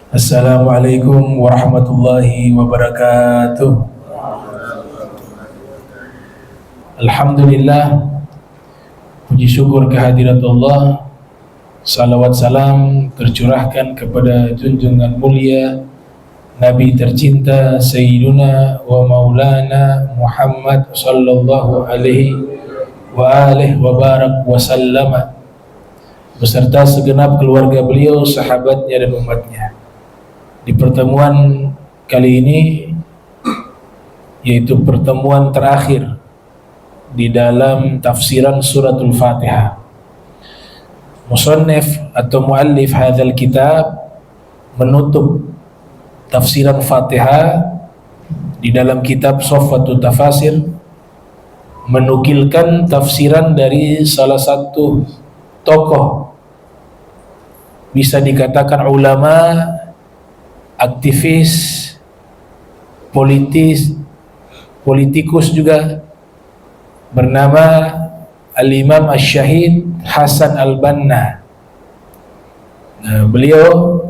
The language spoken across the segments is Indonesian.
Assalamualaikum warahmatullahi wabarakatuh. Alhamdulillah, puji syukur kehadirat Allah. Salawat salam tercurahkan kepada junjungan mulia Nabi tercinta Sayyiduna wa Maulana Muhammad sallallahu alaihi wa alihi wa barak wa sallama, beserta segenap keluarga beliau, sahabatnya dan umatnya. Di pertemuan kali ini, yaitu pertemuan terakhir di dalam tafsiran suratul Fatihah, musannif atau muallif hadzal kitab menutup tafsiran Fatihah di dalam kitab Sofwatut Tafasir, menukilkan tafsiran dari salah satu tokoh, bisa dikatakan ulama, aktivis, politikus juga, bernama Al-Imam Asy-Syahid Hasan Al-Banna. Beliau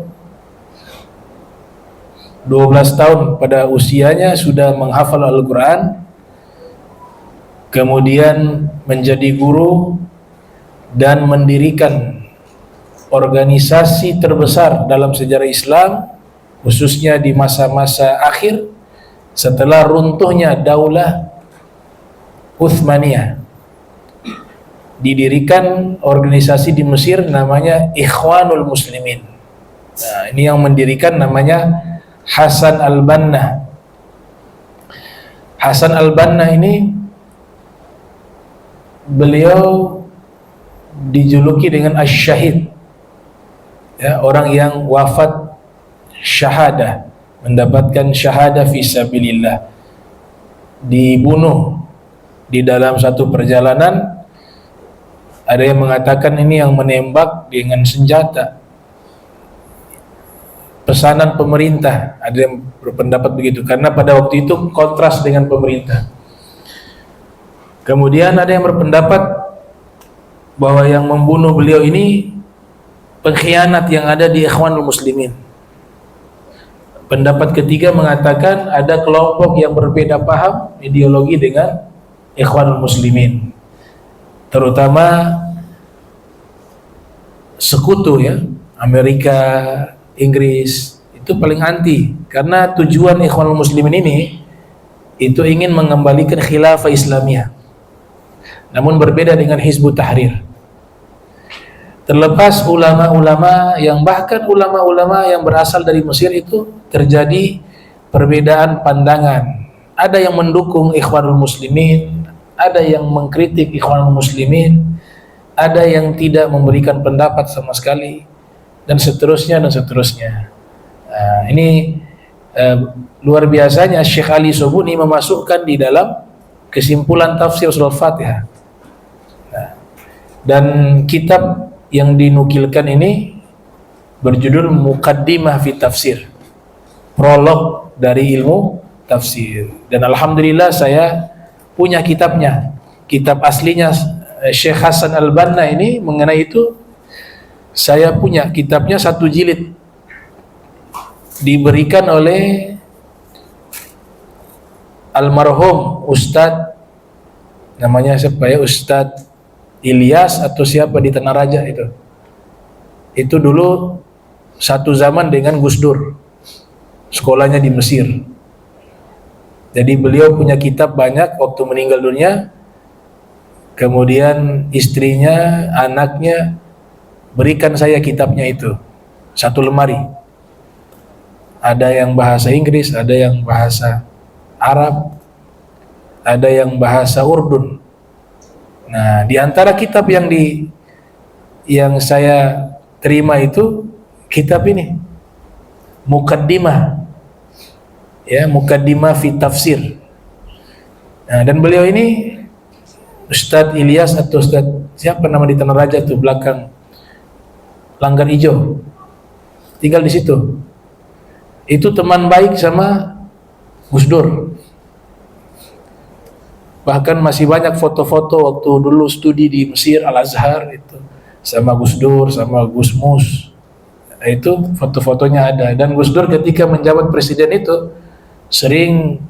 12 tahun pada usianya sudah menghafal Al-Quran, kemudian menjadi guru dan mendirikan organisasi terbesar dalam sejarah Islam, khususnya di masa-masa akhir setelah runtuhnya Daulah Utsmaniyah. Didirikan organisasi di Mesir namanya Ikhwanul Muslimin. Nah, ini yang mendirikan namanya Hasan Al-Banna. Hasan Al-Banna ini beliau dijuluki dengan Asy-Syahid, ya, orang yang wafat syahadah, mendapatkan syahadah fisabilillah, dibunuh di dalam satu perjalanan. Ada yang mengatakan ini yang menembak dengan senjata, pesanan pemerintah. Ada yang berpendapat begitu, karena pada waktu itu kontras dengan pemerintah. Kemudian ada yang berpendapat bahwa yang membunuh beliau ini pengkhianat yang ada di Ikhwanul Muslimin. Pendapat ketiga mengatakan ada kelompok yang berbeda paham ideologi dengan Ikhwanul Muslimin, terutama sekutu, ya, Amerika, Inggris, itu paling anti, karena tujuan Ikhwanul Muslimin ini itu ingin mengembalikan khilafah Islamiyah, namun berbeda dengan Hizbut Tahrir. Terlepas ulama-ulama yang, bahkan ulama-ulama yang berasal dari Mesir itu terjadi perbedaan pandangan. Ada yang mendukung Ikhwanul Muslimin, ada yang mengkritik Ikhwanul Muslimin, ada yang tidak memberikan pendapat sama sekali, dan seterusnya dan seterusnya. Nah, ini luar biasanya Syekh Ali Sobuni memasukkan di dalam kesimpulan tafsir surah Fatihah. Nah, dan kitab yang dinukilkan ini berjudul Muqaddimah fi Tafsir, prolog dari ilmu tafsir. Dan alhamdulillah saya punya kitabnya, kitab aslinya Syekh Hasan Al-Banna ini mengenai itu. Saya punya kitabnya, 1 jilid, diberikan oleh almarhum Ustadz, namanya siapa ya, Ustadz Ilyas atau siapa di Tanah Raja itu. Itu dulu satu zaman dengan Gus Dur, sekolahnya di Mesir. Jadi beliau punya kitab banyak waktu meninggal dunia. Kemudian istrinya, anaknya berikan saya kitabnya itu, 1 lemari. Ada yang bahasa Inggris, ada yang bahasa Arab, ada yang bahasa Urdun. Nah, di antara kitab yang saya terima itu kitab ini, Muqaddimah, ya, Muqaddimah fi Tafsir. Nah, dan beliau ini Ustadz Ilyas atau Ustadz siapa nama di Tanah Raja tuh, belakang Langgar Hijau, tinggal di situ. Itu teman baik sama Gus Dur. Bahkan masih banyak foto-foto waktu dulu studi di Mesir, Al-Azhar itu. sama Gus Dur, sama Gus Mus. Nah, itu foto-fotonya ada. Dan Gus Dur ketika menjabat presiden itu sering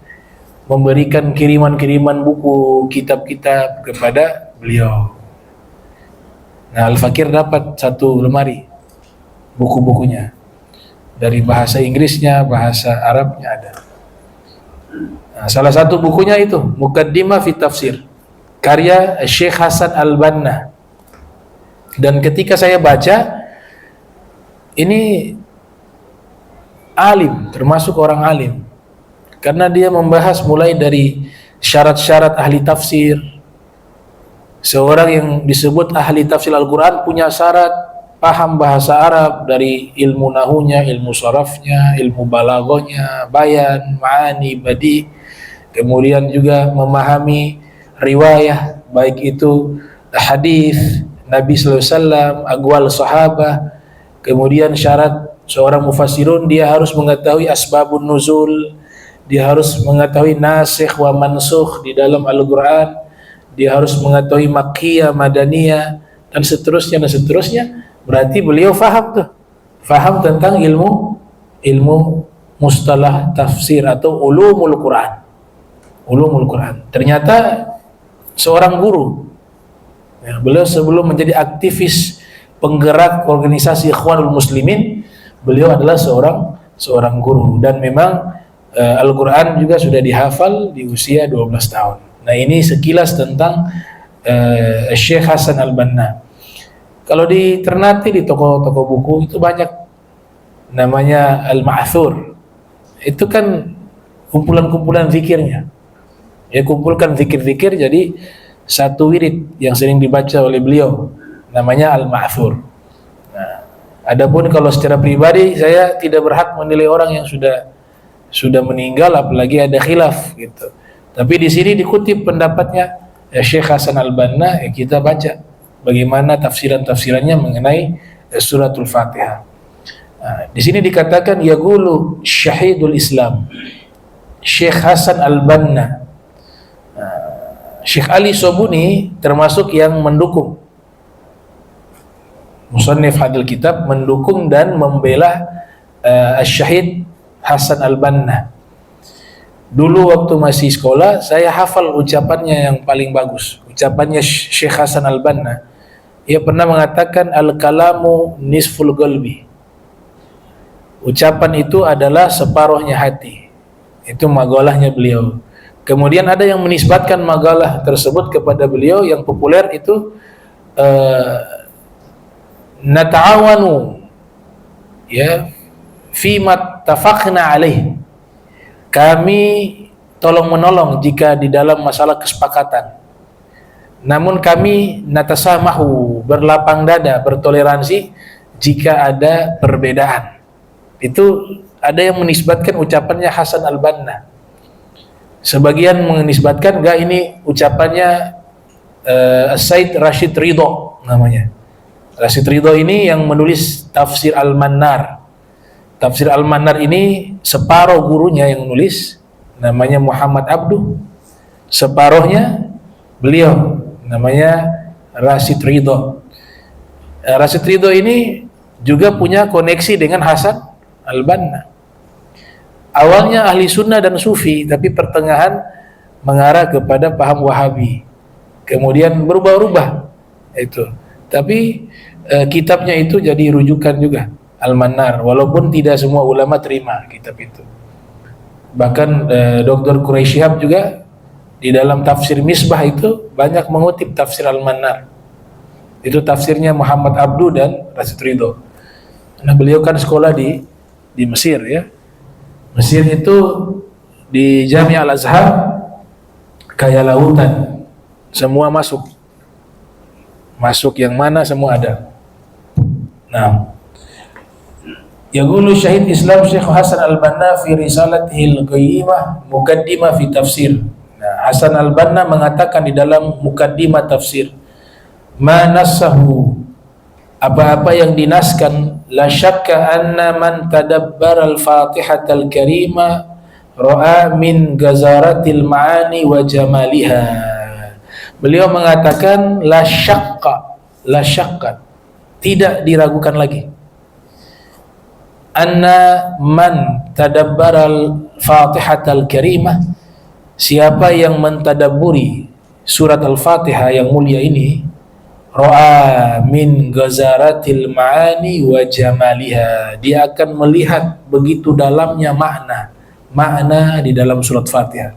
memberikan kiriman-kiriman buku, kitab-kitab kepada beliau. Nah, Al-Fakir dapat satu lemari buku-bukunya. Dari bahasa Inggrisnya, bahasa Arabnya ada. Nah, salah satu bukunya itu Muqaddimah fi Tafsir, karya Syekh Hasan Al-Banna. Dan ketika saya baca, ini alim, termasuk orang alim, karena dia membahas mulai dari syarat-syarat ahli tafsir. Seorang yang disebut ahli tafsir Al-Quran punya syarat paham bahasa Arab, dari ilmu nahunya, ilmu sarafnya, ilmu balaghahnya, bayan, ma'ani, badi, kemudian juga memahami riwayah, baik itu hadis Nabi sallallahu alaihi wasallam, aqwal sahabah. Kemudian syarat seorang mufassirun, dia harus mengetahui asbabun nuzul, dia harus mengetahui nasikh wa mansukh di dalam Al-Quran, dia harus mengetahui makkiyah, madaniyah, dan seterusnya dan seterusnya. Berarti beliau faham tentang ilmu mustalah tafsir atau ulumul Quran. Ternyata seorang guru. Ya, beliau sebelum menjadi aktivis penggerak organisasi Ikhwanul Muslimin, beliau adalah seorang guru, dan memang Al-Quran juga sudah dihafal di usia 12 tahun. Nah, ini sekilas tentang Syekh Hasan Al-Banna. Kalau di Ternate, di toko-toko buku itu banyak, namanya Al-Ma'thur. Itu kan kumpulan-kumpulan zikirnya. Ya, kumpulkan zikir-zikir jadi satu wirid yang sering dibaca oleh beliau, namanya Al-Ma'thur. Nah, adapun kalau secara pribadi, saya tidak berhak menilai orang yang sudah meninggal, apalagi ada khilaf gitu. Tapi di sini dikutip pendapatnya Syekh Hasan Al-Banna, kita baca bagaimana tafsirannya mengenai suratul Fatihah. Nah, di sini dikatakan yaqulu syahidul Islam Syekh Hasan Al-Banna. Syekh Ali Sobuni termasuk yang mendukung, musannif hadil kitab, mendukung dan membela Syahid Hasan Al-Banna. Dulu waktu masih sekolah, saya hafal ucapannya yang paling bagus. Ucapannya Syekh Hasan Al-Banna, ia pernah mengatakan al-kalamu nisful qalbi. Ucapan itu adalah separuhnya hati. Itu magalahnya beliau. Kemudian ada yang menisbatkan magalah tersebut kepada beliau, yang populer itu nata'awanu ya fima tafaqna alaih. Kami tolong menolong jika di dalam masalah kesepakatan. Namun kami natasamahu, berlapang dada, bertoleransi jika ada perbedaan. Itu ada yang menisbatkan ucapannya Hasan Al-Banna. Sebagian menisbatkan enggak, ini ucapannya Said Rashid Ridho namanya. Rashid Ridho ini yang menulis Tafsir Al-Mannar. Tafsir Al-Mannar ini separuh gurunya yang menulis, namanya Muhammad Abduh. Separuhnya beliau, namanya Rashid Ridho. Rashid Ridho ini juga punya koneksi dengan Hasan Al-Banna. Awalnya ahli sunnah dan sufi, tapi pertengahan mengarah kepada paham Wahabi. Kemudian berubah-ubah itu. Tapi kitabnya itu jadi rujukan juga, Al-Mannar, walaupun tidak semua ulama terima kitab itu. Bahkan Dr. Quraisy Shihab juga di dalam tafsir Misbah itu banyak mengutip tafsir Al-Mannar. Itu tafsirnya Muhammad Abduh dan Rashid Ridho. Nah, beliau kan sekolah di Mesir ya. Mesir itu di Jami' Al-Azhar kayak lautan, semua masuk yang mana semua ada. Nah, yaqulu Syahid Islam Syekh Hasan Al-Banna fi risalatihi al-qayyimah Muqaddimah fi Tafsir. Nah, Hasan Al-Banna mengatakan di dalam Muqaddimah Tafsir, ma nassahu, apa-apa yang dinaskan, la syakka anna man tadabbara al-Fatihah al-Karimah ra'a min gazaratil ma'ani wa jamaliha. Beliau mengatakan la syakka, tidak diragukan lagi. Anna man tadabbaral Fatihatal Karimah, siapa yang mentadabburi surat Al-Fatihah yang mulia ini, ra'a min ghazaratil ma'ani wa jamaliha, dia akan melihat begitu dalamnya makna di dalam surat Fatihah,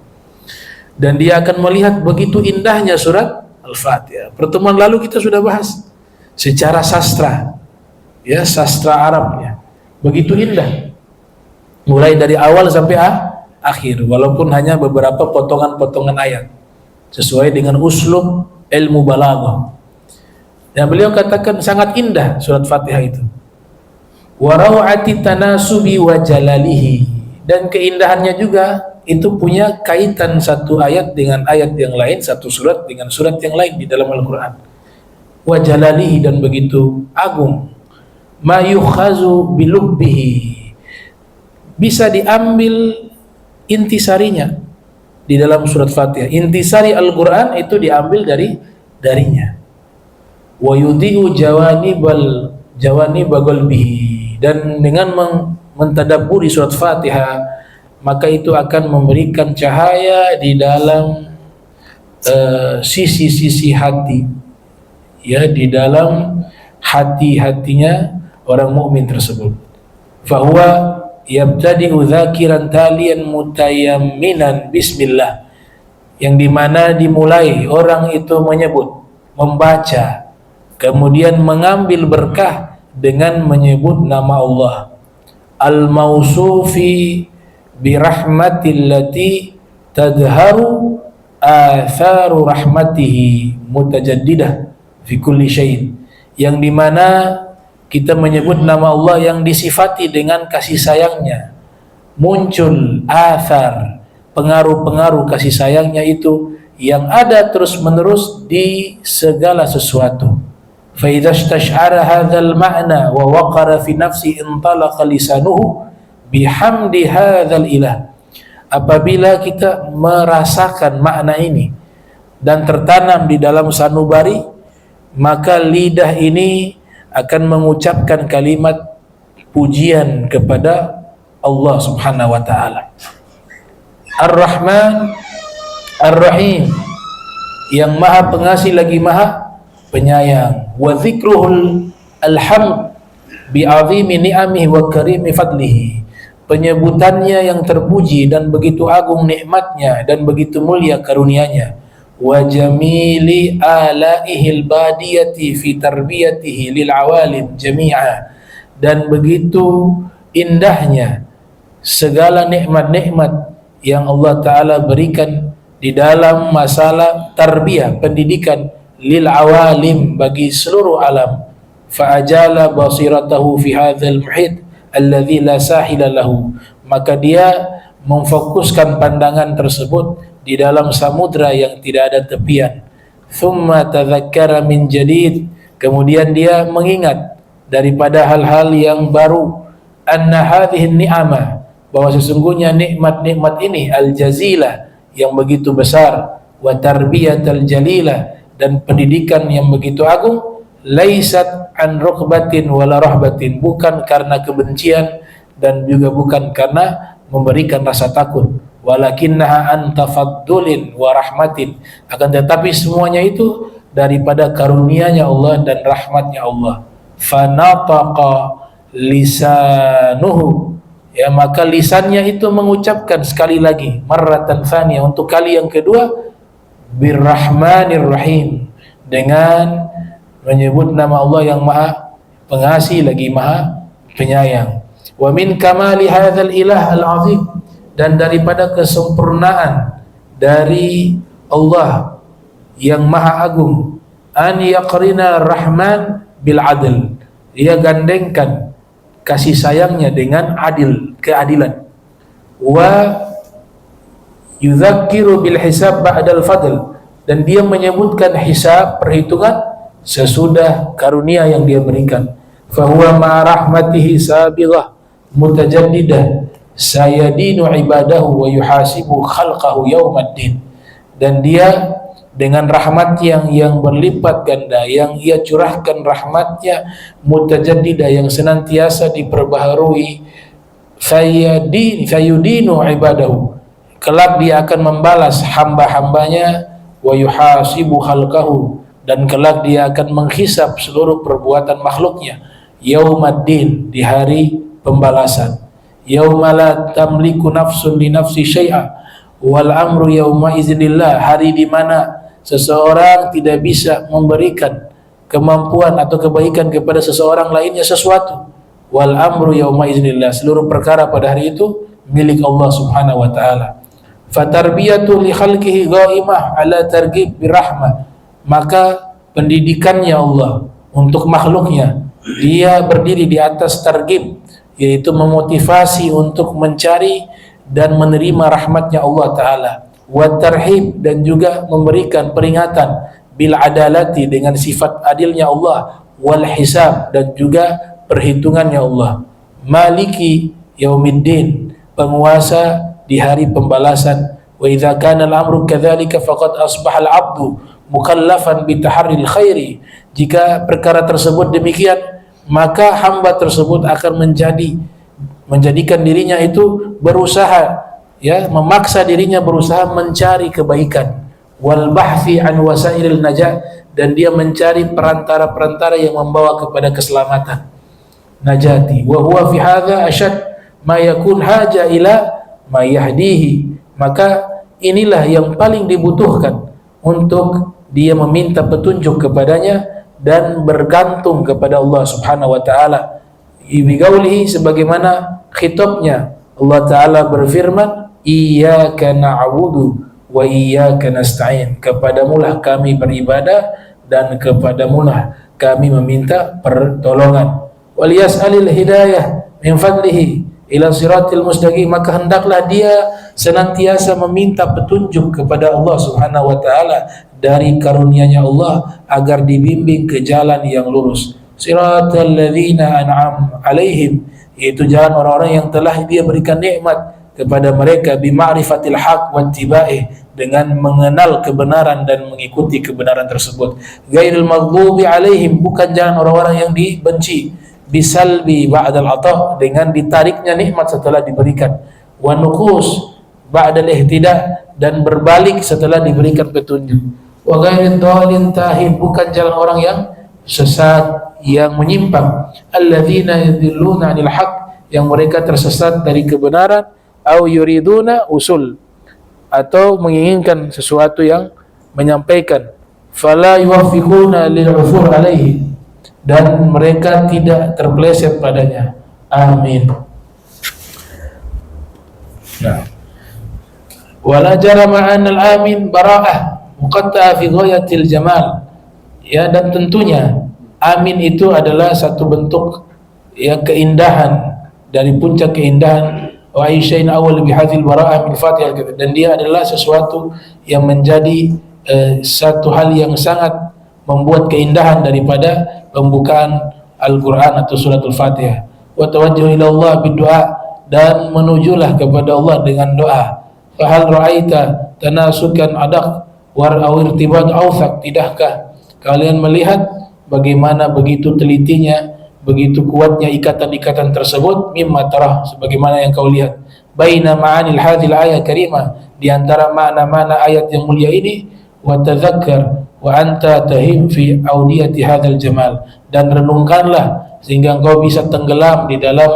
dan dia akan melihat begitu indahnya surat Al-Fatihah. Pertemuan lalu kita sudah bahas secara sastra, ya, sastra Arabnya begitu indah, mulai dari awal sampai akhir, walaupun hanya beberapa potongan-potongan ayat sesuai dengan uslub ilmu balaghah. Dan beliau katakan sangat indah surat Fatihah itu. Wa raw'ati tanasubi wa jalalihi, dan keindahannya juga itu punya kaitan satu ayat dengan ayat yang lain, satu surat dengan surat yang lain di dalam Al-Qur'an. Wa jalalihi, dan begitu agung. Ma yukhazu bilubbihi, bisa diambil intisarinya di dalam surat Fatihah. Intisari Al-Qur'an itu diambil darinya. Wa yudhi'u jawanibal qalbihi, dan dengan mentadabburi surat Fatihah maka itu akan memberikan cahaya di dalam sisi-sisi hati, ya, di dalam hati-hatinya orang mukmin tersebut. Fahuwa yabtadi'u dzakiran taliyan mutayamminan bismillah, yang dimana dimulai orang itu menyebut, membaca, kemudian mengambil berkah dengan menyebut nama Allah, al-mausufi birahmatillati tadharu atharu rahmatihi mutajaddidah fi kulli syai', yang dimana kita menyebut nama Allah yang disifati dengan kasih sayangnya, muncul athar, pengaruh-pengaruh kasih sayangnya itu yang ada terus menerus di segala sesuatu. Fa idza istash'ara hadzal ma'na wa waqara fi nafsi intalaqa lisanuhu bihamdi hadzal ilah. Apabila kita merasakan makna ini dan tertanam di dalam sanubari, maka lidah ini akan mengucapkan kalimat pujian kepada Allah Subhanahu wa taala. Ar-Rahman Ar-Rahim, yang Maha Pengasih lagi Maha Penyayang. Wa dzikruhul alhamd bi 'azimi ni'amihi wa karimi fadlihi, penyebutannya yang terpuji dan begitu agung nikmatnya dan begitu mulia karunia-Nya. Wa jamili alaihil badiyati fi tarbiyatihi lil awalim jami'a, dan begitu indahnya segala nikmat-nikmat yang Allah Ta'ala berikan di dalam masalah tarbiyah, pendidikan, lil awalim, bagi seluruh alam. Fa ajala basiratahu fi hadzal muhit alladzi la sahila lahu, maka dia memfokuskan pandangan tersebut di dalam samudra yang tidak ada tepian. Thumma tadzakkara min jadid, kemudian dia mengingat daripada hal-hal yang baru, anna hadhihi ni'amah, bahwa sesungguhnya nikmat-nikmat ini al-jazilah, yang begitu besar, wa tarbiyatal jalilah, dan pendidikan yang begitu agung, laisat an rukbatin wala rahbatin, bukan karena kebencian dan juga bukan karena memberikan rasa takut, walakinnaha an tafaddulin wa rahmatin, akan tetapi semuanya itu daripada karunia-Nya Allah dan rahmatnya Allah. Fanataqa lisanuhu, ya, maka lisannya itu mengucapkan sekali lagi, marratan tsaniyah, untuk kali yang kedua, birrahmanir rahim, dengan menyebut nama Allah yang Maha Pengasih lagi Maha Penyayang. Wa min kamali hadzal ilah al-azim, dan daripada kesempurnaan dari Allah yang Maha Agung, an yaqrina rahman bil adl, dia gandengkan kasih sayangnya dengan adil, keadilan. Wa yudzakiru bil hisab ba'dal fadl, dan dia menyebutkan hisab, perhitungan, sesudah karunia yang dia berikan. Fahuwa ma rahmatihi sabighah mutajaddidah sayadinu ibadahu wa yuhasibu khalqahu yaumaddin, dan dia dengan rahmat yang berlipat ganda, yang ia curahkan rahmatnya mutajaddidah, yang senantiasa diperbaharui, fayudinu ibadahu, kelak dia akan membalas hamba-hambanya, wa yuhasibu khalqahu, dan kelak dia akan menghisap seluruh perbuatan makhluknya, yaumaddin, di hari pembalasan, yauma la tamliku nafsun li nafsi syai'a wal amru yauma iznillah, hari di mana seseorang tidak bisa memberikan kemampuan atau kebaikan kepada seseorang lainnya sesuatu, wal amru yauma iznillah, seluruh perkara pada hari itu milik Allah Subhanahu wa taala. Fatarbiyatu li khalqihi ghaimah ala targhib birahmah, maka pendidikannya Allah untuk makhluknya, dia berdiri di atas targhib, yaitu memotivasi untuk mencari dan menerima rahmatnya Allah taala, wa tarhib, dan juga memberikan peringatan, bil adalati, dengan sifat adilnya Allah, wal hisab, dan juga perhitungannya Allah, maliki yaumiddin, penguasa di hari pembalasan. Wa idza kana al-amru kadzalika faqad asbaha al-'abdu mukallafan bi taharril khairi, jika perkara tersebut demikian, maka hamba tersebut akan menjadikan dirinya itu berusaha, ya, memaksa dirinya berusaha mencari kebaikan, wal bahthi an wasailil najah, dan dia mencari perantara-perantara yang membawa kepada keselamatan, najati, wa huwa fi hadza asyad ma yakun haja ila ma yahdihi, maka inilah yang paling dibutuhkan untuk dia meminta petunjuk kepadanya dan bergantung kepada Allah Subhanahu wa taala. Ibigaulihi, sebagaimana khitabnya Allah taala berfirman, iyyaka na'budu wa iyyaka nasta'in, kepadamulah kami beribadah dan kepadamulah kami meminta pertolongan. Wal yas'alil hidayah min fadlihi ila siratil mustaqim, maka hendaklah dia senantiasa meminta petunjuk kepada Allah Subhanahu wa taala dari karunia-Nya Allah agar dibimbing ke jalan yang lurus. Siratal ladzina an'am alaihim, yaitu jalan orang-orang yang telah dia berikan nikmat kepada mereka, bima'rifatil haq wa tibaih, dengan mengenal kebenaran dan mengikuti kebenaran tersebut. Ghairil maghdubi alaihim, bukan jalan orang-orang yang dibenci, bisalbi ba'dal ata, dengan ditariknya nikmat setelah diberikan, wa nuqus ba'dal ihtida, dan berbalik setelah diberikan petunjuk, wa ghairil dhalin tahid, bukan jalan orang yang sesat yang menyimpang, alladzina yadilluna 'anil haq, yang mereka tersesat dari kebenaran, au yuriduna usul, atau menginginkan sesuatu yang menyampaikan, fala yuwaffiquna lil 'ufur alaihi, dan mereka tidak terpeleset padanya. Amin. Nah, wala jarama anal amin bara'ah muqatta'a fi ghayatil jamal, ya, dan tentunya amin itu adalah satu bentuk, ya, keindahan dari puncak keindahan, wa aisyain awal bihadzil bara'ah min fatihah, dan dia adalah sesuatu yang menjadi satu hal yang sangat membuat keindahan daripada pembukaan Al-Quran atau suratul Fatihah. Wa tawajjuh ila Allah biddu'a, dan menujulah kepada Allah dengan doa. Fa hal ra'aita tanasukan adaq war aw irtibat awthaq, tidakkah kalian melihat bagaimana begitu telitinya, begitu kuatnya ikatan-ikatan tersebut, mimma tarah, sebagaimana yang kau lihat, baina ma'anil hadhil ayat karimah, di antara makna-makna ayat yang mulia ini, wa tadzakkar wa anta tahim fi audiyati hadzal jamal, dan renungkanlah sehingga engkau bisa tenggelam di dalam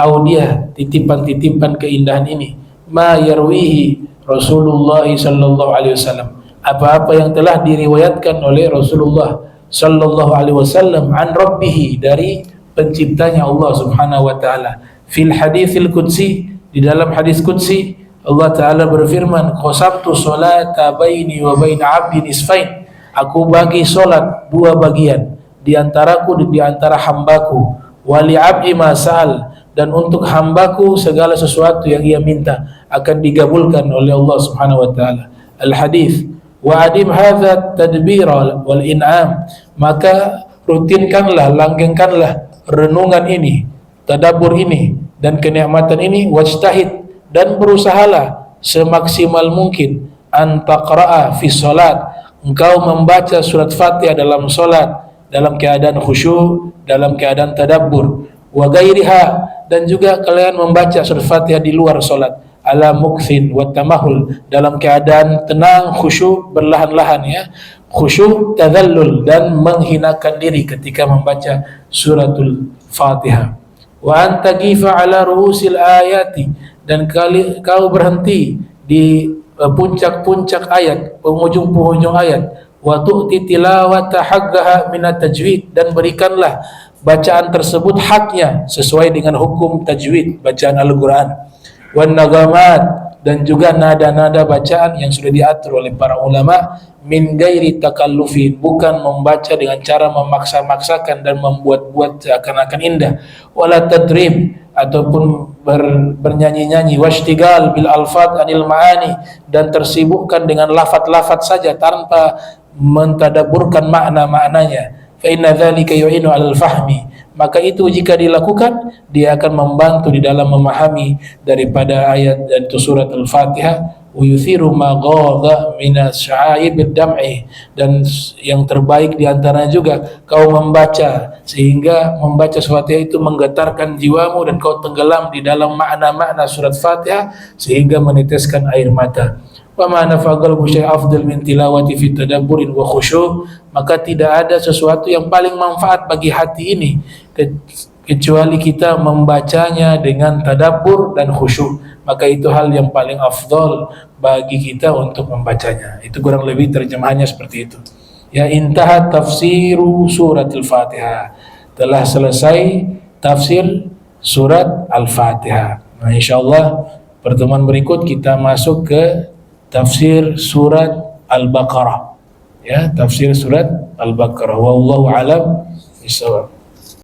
audiyah, titipan-titipan keindahan ini, ma yarwihi Rasulullah sallallahu alaihi wasallam, apa-apa yang telah diriwayatkan oleh Rasulullah sallallahu alaihi wasallam, an rabbih, dari penciptanya Allah Subhanahu wa taala, fil haditsil qudsi, di dalam hadis qudsi Allah taala berfirman, qasamtu sholata baini wa baina 'abdi nisfain, aku bagi solat dua bagian di antaraku dan di antara hambaku, wali 'abdi ma sa'al, dan untuk hambaku segala sesuatu yang ia minta akan digabulkan oleh Allah Subhanahu wa taala. Al hadis, wa adim hadza tadbir wal in'am, maka rutinkanlah, langgengkanlah renungan ini, tadabbur ini, dan kenikmatan ini, wajtahid, dan berusahalah semaksimal mungkin, an taqra'a fi salat, engkau membaca surat Fatihah dalam solat dalam keadaan khusyuk, dalam keadaan tadabbur, wa gairiha, dan juga kalian membaca surat Fatihah di luar solat, ala mukthin wa tamahul, dalam keadaan tenang, khusyuk, berlahan-lahan ya, khusyuk, tadallul, dan menghinakan diri ketika membaca suratul Fatihah. Wa antagifa ala ruusil ayati, dan kau berhenti di puncak-puncak ayat, penghujung-penghujung ayat. Wa tu'ti tilawata haqqaha minat tajwid, dan berikanlah bacaan tersebut haknya sesuai dengan hukum tajwid, bacaan Al-Quran. Wan nagamat, dan juga nada-nada bacaan yang sudah diatur oleh para ulama, min gairi takallufin, bukan membaca dengan cara memaksa-maksakan dan membuat-buat seakan-akan indah, wala tadrib, ataupun bernyanyi-nyanyi, washtigal bil alfat anil ma'ani, dan tersibukkan dengan lafaz-lafaz saja tanpa mentadaburkan makna-maknanya. Fa inna dzalika yu'inu 'alal fahmi, maka itu jika dilakukan dia akan membantu di dalam memahami daripada ayat dan surat Al-Fatihah. Wa yuthiru ma ghadha min sya'ib ad-dam'i, dan yang terbaik di antaranya juga kau membaca sehingga membaca surat Fatihah itu menggetarkan jiwamu dan kau tenggelam di dalam makna-makna surat Fatihah sehingga meneteskan air mata. Wa ma nafaqal syai' afdal min tilawati fi tadabburin wa khusyu', maka tidak ada sesuatu yang paling manfaat bagi hati ini kecuali kita membacanya dengan tadabbur dan khusyuk, maka itu hal yang paling afdal bagi kita untuk membacanya. Itu kurang lebih terjemahannya seperti itu. Ya, intahat tafsiru surat Al-Fatihah. Telah selesai tafsir surat Al-Fatihah. Nah, insyaallah pertemuan berikut kita masuk ke tafsir surat Al-Baqarah. Ya, tafsir surat Al-Baqarah. Wallahu a'lam bishawab.